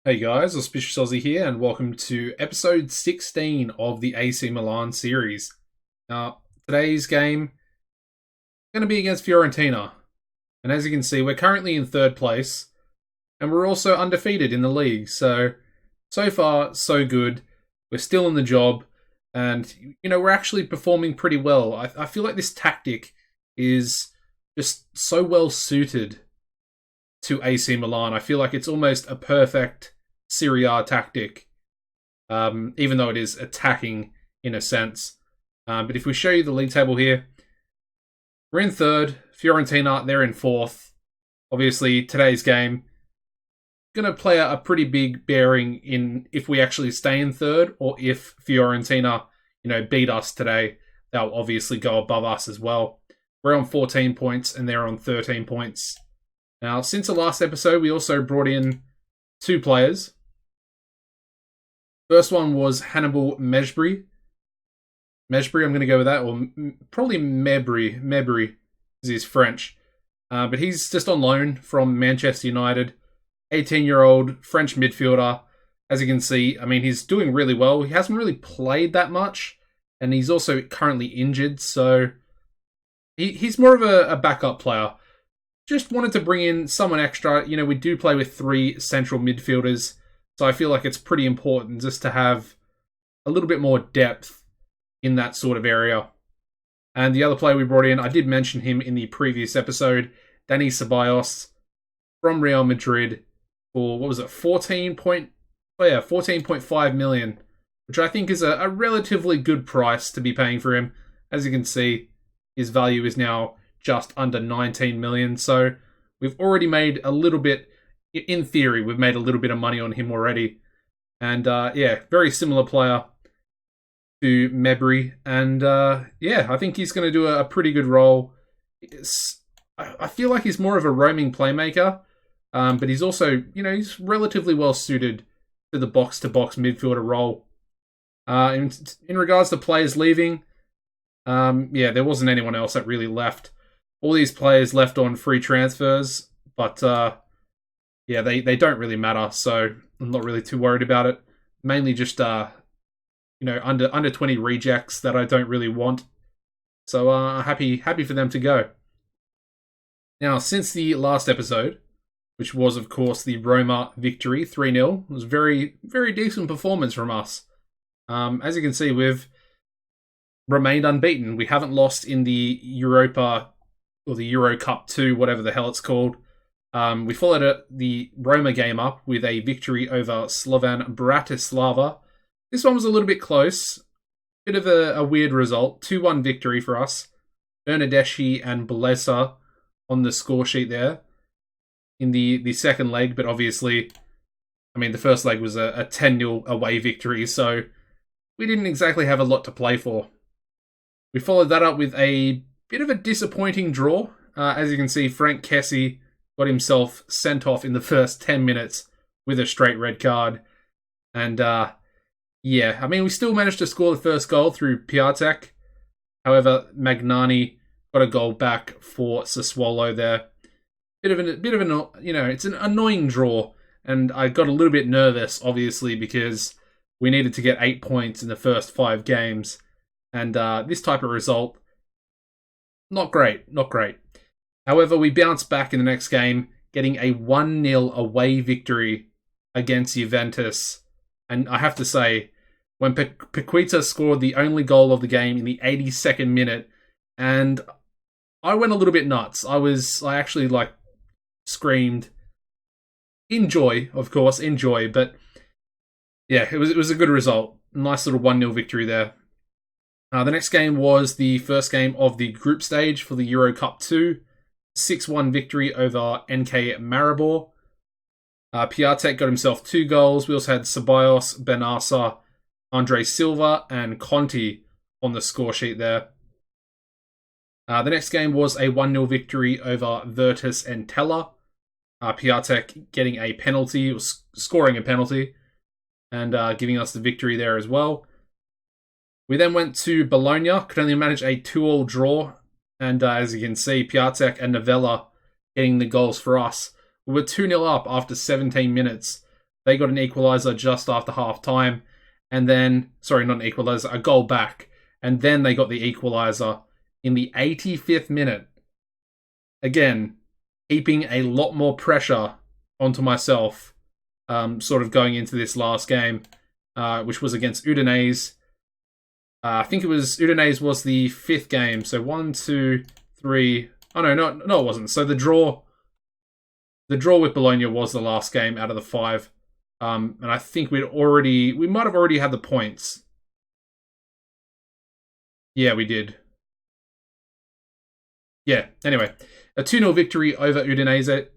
Hey guys, Auspicious Aussie here, and welcome to episode 16 of the AC Milan series. Now, today's game is going to be against Fiorentina, and as you can see, we're currently in third place, and we're also undefeated in the league. So far, so good. We're still in the job, and we're actually performing pretty well. I feel like this tactic is just so well suited to AC Milan. I feel like it's almost a perfect Serie A tactic, even though it is attacking in a sense. But if we show you the league table here, we're in third. Fiorentina, they're in fourth. Obviously, today's game going to play a pretty big bearing in if we actually stay in third, or if Fiorentina, beat us today, they'll obviously go above us as well. We're on 14 points and they're on 13 points. Now, since the last episode, we also brought in two players. First one was Hannibal Mejbri. Mejbri, I'm going to go with that, or probably Mebri. Mebri, because he's French. But he's just on loan from Manchester United. 18-year-old French midfielder. As you can see, he's doing really well. He hasn't really played that much, and he's also currently injured, so he's more of a backup player. Just wanted to bring in someone extra. We do play with three central midfielders, so I feel like it's pretty important just to have a little bit more depth in that sort of area. And the other player we brought in, I did mention him in the previous episode, Dani Ceballos from Real Madrid for, 14.5 million, which I think is a relatively good price to be paying for him. As you can see, his value is now just under 19 million. So we've already made a little bit, in theory, we've made a little bit of money on him already. And very similar player to Mebri. And I think he's going to do a pretty good role. I feel like he's more of a roaming playmaker, but he's also, he's relatively well suited to the box-to-box midfielder role. In regards to players leaving, there wasn't anyone else that really left. All these players left on free transfers, but they don't really matter, so I'm not really too worried about it. Mainly just under 20 rejects that I don't really want. So happy for them to go. Now, since the last episode, which was of course the Roma victory 3-0, it was very, very decent performance from us. As you can see, we've remained unbeaten. We haven't lost in the Europa or the Euro Cup 2, whatever the hell it's called. We followed the Roma game up with a victory over Slovan Bratislava. This one was a little bit close. Bit of a weird result. 2-1 victory for us. Bernadeschi and Blesa on the score sheet there in the second leg, but obviously, the first leg was a 10-0 away victory, so we didn't exactly have a lot to play for. We followed that up with a bit of a disappointing draw. As you can see, Frank Kessie got himself sent off in the first 10 minutes with a straight red card. And we still managed to score the first goal through Piatek. However, Magnani got a goal back for Sassuolo there. Bit of an it's an annoying draw, and I got a little bit nervous, obviously, because we needed to get 8 points in the first 5 games. And this type of result, not great. However, we bounced back in the next game, getting a 1-0 away victory against Juventus. And I have to say, when Paquita scored the only goal of the game in the 82nd minute, and I went a little bit nuts. I actually screamed. Enjoy, but yeah, it was a good result. Nice little 1-0 victory there. The next game was the first game of the group stage for the Euro Cup 2. 6-1 victory over NK Maribor. Piatek got himself 2 goals. We also had Ceballos, Benassa, Andre Silva, and Conti on the score sheet there. The next game was a 1-0 victory over Virtus and Tella. Piatek getting a penalty, scoring a penalty, and giving us the victory there as well. We then went to Bologna, could only manage a 2-2 draw, and as you can see, Piatek and Novella getting the goals for us. We were 2-0 up after 17 minutes They got an equaliser just after half time. And then, sorry, not an equaliser, a goal back. And then they got the equaliser in the 85th minute. Again, heaping a lot more pressure onto myself, sort of going into this last game, which was against Udinese. I think it was, Udinese was the 5th game. So 1, 2, 3. Oh, no, it wasn't. So the draw with Bologna was the last game out of the 5. And I think we might have already had the points. Yeah, we did. Yeah, anyway, a 2-0 victory over Udinese.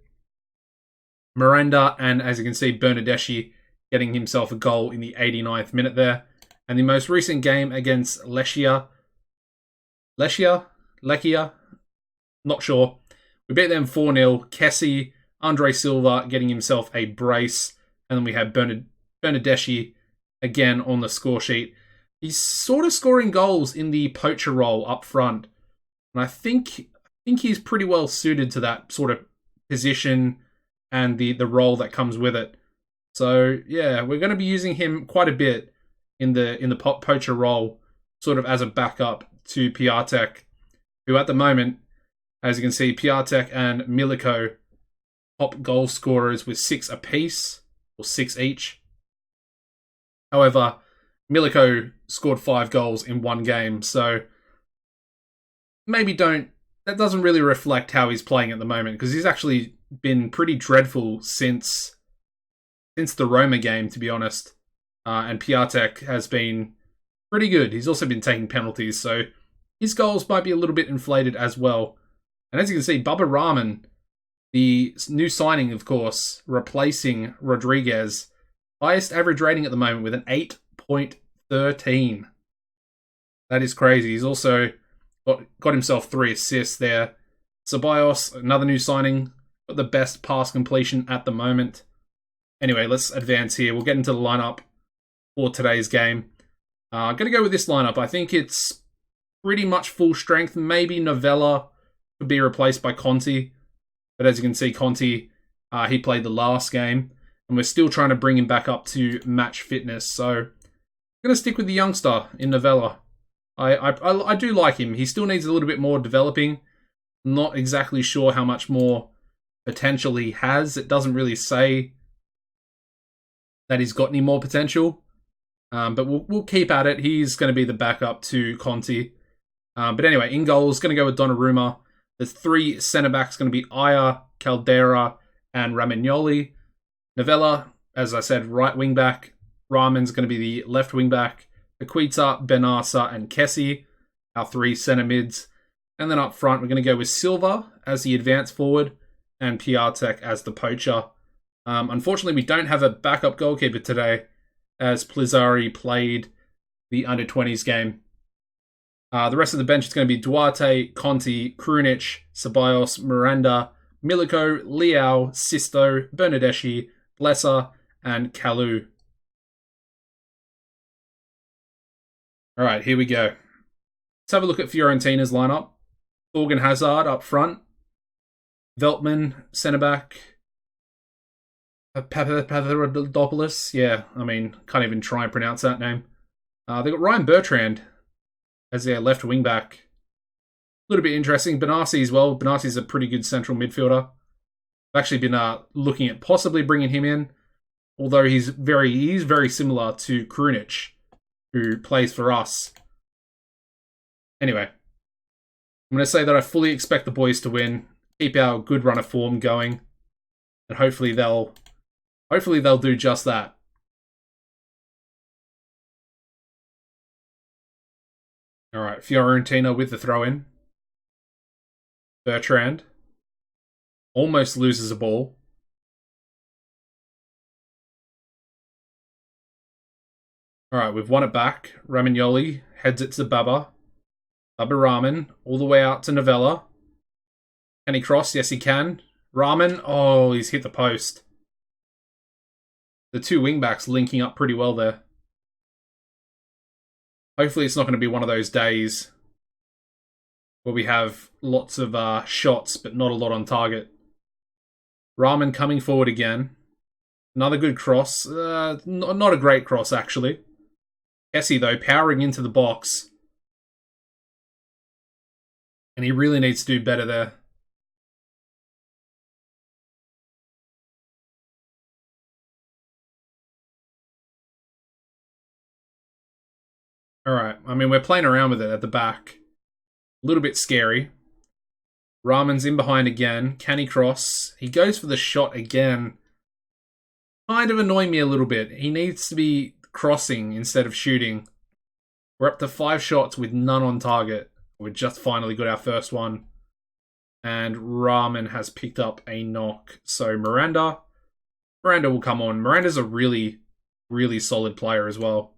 Miranda and, as you can see, Bernardeschi getting himself a goal in the 89th minute there. And the most recent game against Lechia, not sure. We beat them 4-0. Kessie, Andre Silva getting himself a brace. And then we had Bernardeschi again on the score sheet. He's sort of scoring goals in the poacher role up front. And I think he's pretty well suited to that sort of position and the role that comes with it. So yeah, we're going to be using him quite a bit in the poacher role, sort of as a backup to Piatek, who at the moment, as you can see, Piatek and Milico, top goal scorers with 6 apiece, or 6 each. However, Milico scored 5 goals in one game, so that doesn't really reflect how he's playing at the moment, because he's actually been pretty dreadful since the Roma game, to be honest. And Piatek has been pretty good. He's also been taking penalties, so his goals might be a little bit inflated as well. And as you can see, Bubba Rahman, the new signing, of course, replacing Rodriguez, highest average rating at the moment with an 8.13. That is crazy. He's also got himself 3 assists there. Ceballos, another new signing, got the best pass completion at the moment. Anyway, let's advance here. We'll get into the lineup for today's game. I'm going to go with this lineup. I think it's pretty much full strength. Maybe Novella could be replaced by Conti. But as you can see, Conti, he played the last game. And we're still trying to bring him back up to match fitness. So I'm going to stick with the youngster in Novella. I do like him. He still needs a little bit more developing. I'm not exactly sure how much more potential he has. It doesn't really say that he's got any more potential. But we'll keep at it. He's going to be the backup to Conti. But anyway, in goals, going to go with Donnarumma. The 3 centre-backs going to be Aya, Caldera, and Ramagnoli. Novella, as I said, right wing-back. Rahman's going to be the left wing-back. Aquita, Benassa, and Kessie, our 3 centre-mids. And then up front, we're going to go with Silva as the advanced forward and Piatek as the poacher. Unfortunately, we don't have a backup goalkeeper today, as Plizzari played the under-20s game. The rest of the bench is going to be Duarte, Conti, Krunic, Ceballos, Miranda, Milico, Leao, Sisto, Bernardeschi, Blesser, and Kalu. Alright, here we go. Let's have a look at Fiorentina's lineup. Thorgan Hazard up front. Veltman, centre-back. Papadopoulos. Yeah, I mean, can't even try and pronounce that name. They've got Ryan Bertrand as their left wing-back. A little bit interesting. Benassi as well. Benassi's a pretty good central midfielder. I've actually been looking at possibly bringing him in, although he's very similar to Krunic, who plays for us. Anyway, I'm going to say that I fully expect the boys to win, keep our good run of form going, and hopefully they'll do just that. All right, Fiorentina with the throw-in. Bertrand almost loses a ball. All right, we've won it back. Ramagnoli heads it to Baba. Baba Rahman all the way out to Novella. Can he cross? Yes, he can. Rahman, oh, he's hit the post. The 2 wingbacks linking up pretty well there. Hopefully it's not going to be one of those days where we have lots of shots, but not a lot on target. Rahman coming forward again. Another good cross. Not a great cross, actually. Kessie, though, powering into the box. And he really needs to do better there. Alright, I mean, we're playing around with it at the back. A little bit scary. Rahman's in behind again. Can he cross? He goes for the shot again. Kind of annoying me a little bit. He needs to be crossing instead of shooting. We're up to 5 shots with none on target. We just finally got our first one. And Rahman has picked up a knock. So Miranda will come on. Miranda's a really, really solid player as well.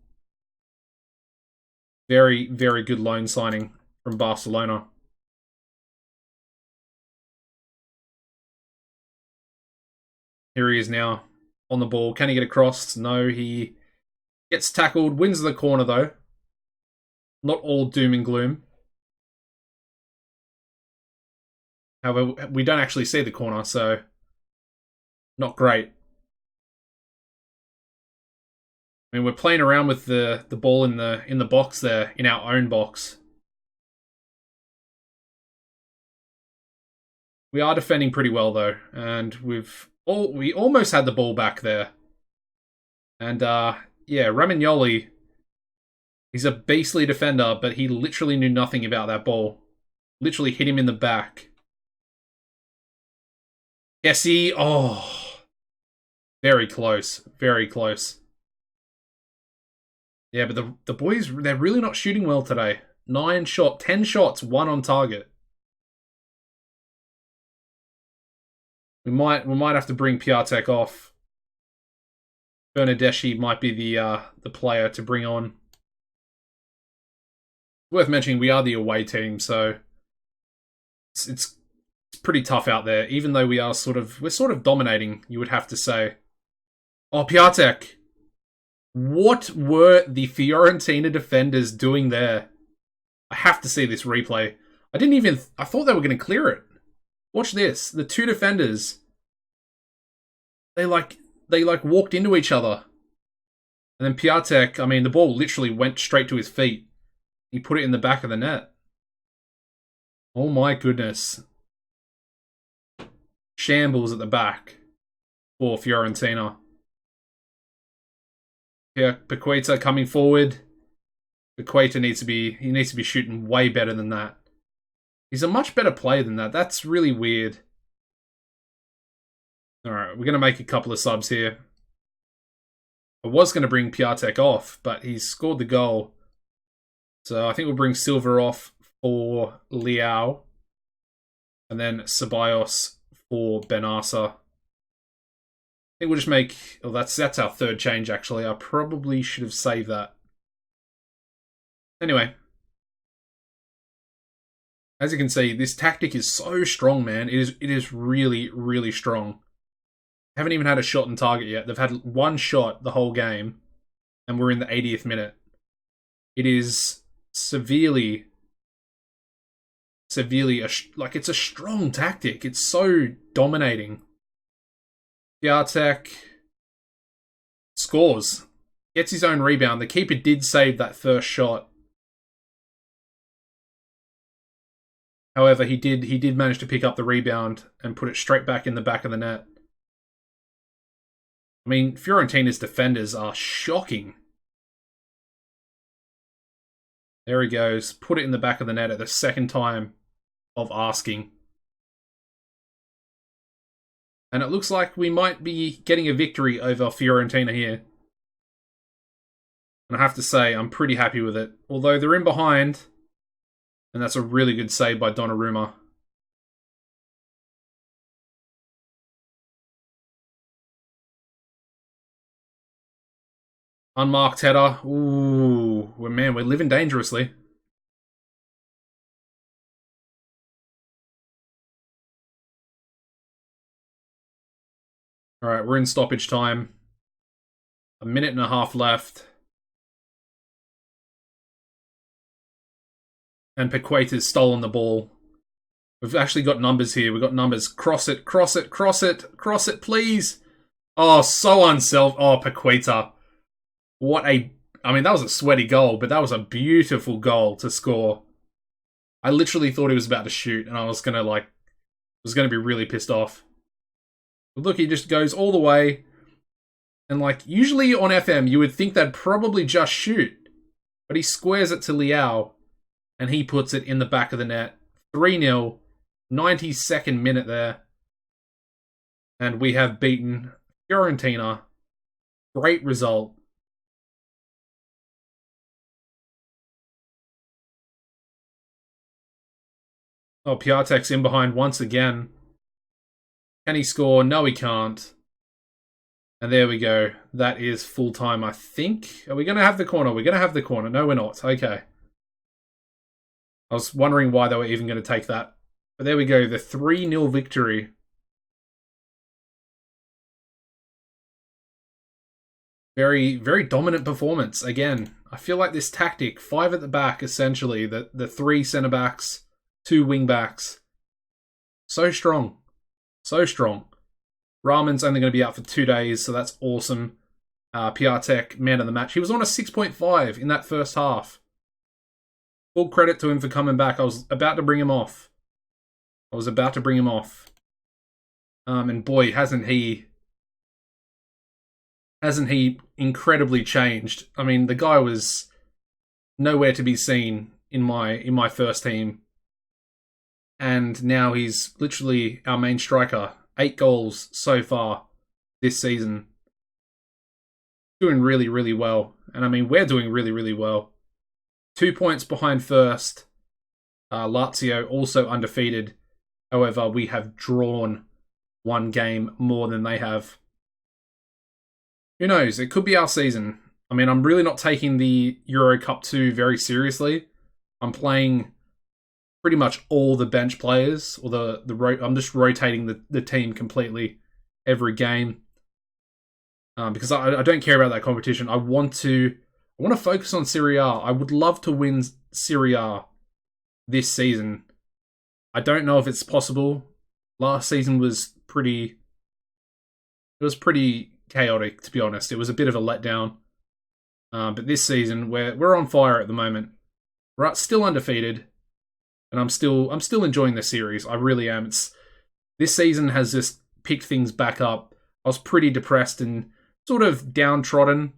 Very, very good loan signing from Barcelona. Here he is now on the ball. Can he get across? No, he gets tackled. Wins the corner, though. Not all doom and gloom. However, we don't actually see the corner, so not great. I mean, we're playing around with the ball in the box there, in our own box. We are defending pretty well, though, and we almost had the ball back there. And, yeah, Romagnoli, he's a beastly defender, but he literally knew nothing about that ball. Literally hit him in the back. Kessie, oh. Very close. Very close. Yeah, but the boys, they're really not shooting well today. 10 shots, 1 on target. We might have to bring Piatek off. Bernardeschi might be the player to bring on. Worth mentioning, we are the away team, so it's pretty tough out there. Even though we're sort of dominating, you would have to say. Oh, Piatek! What were the Fiorentina defenders doing there? I have to see this replay. I thought they were going to clear it. Watch this. The 2 defenders, they walked into each other. And then Piatek, I mean, the ball literally went straight to his feet. He put it in the back of the net. Oh my goodness. Shambles at the back for Fiorentina. Yeah, Paqueta coming forward. Paqueta needs to be shooting way better than that. He's a much better player than that. That's really weird. Alright, we're going to make a couple of subs here. I was going to bring Piatek off, but he's scored the goal. So I think we'll bring Silva off for Leao. And then Ceballos for Benassa. I think we'll just make... Oh, that's our 3rd change, actually. I probably should have saved that. Anyway. As you can see, this tactic is so strong, man. It is really, really strong. Haven't even had a shot on target yet. They've had 1 shot the whole game. And we're in the 80th minute. It is severely... it's a strong tactic. It's so dominating. Piatek scores. Gets his own rebound. The keeper did save that first shot. However, he did manage to pick up the rebound and put it straight back in the back of the net. I mean, Fiorentina's defenders are shocking. There he goes. Put it in the back of the net at the 2nd time of asking. And it looks like we might be getting a victory over Fiorentina here. And I have to say, I'm pretty happy with it. Although they're in behind. And that's a really good save by Donnarumma. Unmarked header. Ooh, man, we're living dangerously. Alright, we're in stoppage time. 1.5 minutes left. And Paqueta's stolen the ball. We've actually got numbers here. We've got numbers. Cross it, cross it, cross it, cross it, please. Oh, so unself. Oh, Paqueta. What a... I mean, that was a sweaty goal, but that was a beautiful goal to score. I literally thought he was about to shoot, and I was going to, be really pissed off. But look, he just goes all the way. And, usually on FM, you would think they'd probably just shoot. But he squares it to Leao, and he puts it in the back of the net. 3-0, 92nd minute there. And we have beaten Fiorentina. Great result. Oh, Piatek's in behind once again. Can he score? No, he can't. And there we go. That is full time, I think. Are we going to have the corner? We're going to have the corner. No, we're not. Okay. I was wondering why they were even going to take that. But there we go. The 3-0 victory. Very, very dominant performance. Again, I feel like this tactic, 5 at the back, essentially, the 3 centre-backs, 2 wing-backs. So strong. So strong. Rahman's only going to be out for 2 days, so that's awesome. Piatek, man of the match. He was on a 6.5 in that first half. Full credit to him for coming back. I was about to bring him off. And boy, hasn't he incredibly changed. I mean, the guy was nowhere to be seen in my first team. And now he's literally our main striker. 8 goals so far this season. Doing really, really well. And I mean, we're doing really, really well. 2 points behind first. Lazio also undefeated. However, we have drawn 1 game more than they have. Who knows? It could be our season. I mean, I'm really not taking the Euro Cup 2 very seriously. I'm playing pretty much all the bench players, or I'm just rotating the team completely every game. Because I don't care about that competition. I want to focus on Serie A. I would love to win Serie A this season. I don't know if it's possible. Last season was pretty chaotic, to be honest. It was a bit of a letdown. But this season, we're on fire at the moment. We're still undefeated, and I'm still enjoying the series. I really am. This season has just picked things back up. I was pretty depressed and sort of downtrodden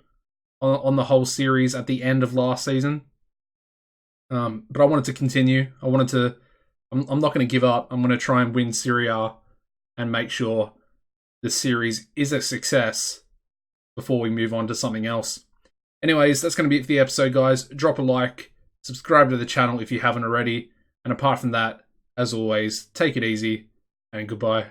on the whole series at the end of last season. But I wanted to continue. I'm not going to give up. I'm going to try and win Serie A and make sure the series is a success before we move on to something else. Anyways, that's going to be it for the episode, guys. Drop a like, subscribe to the channel if you haven't already. And apart from that, as always, take it easy and goodbye.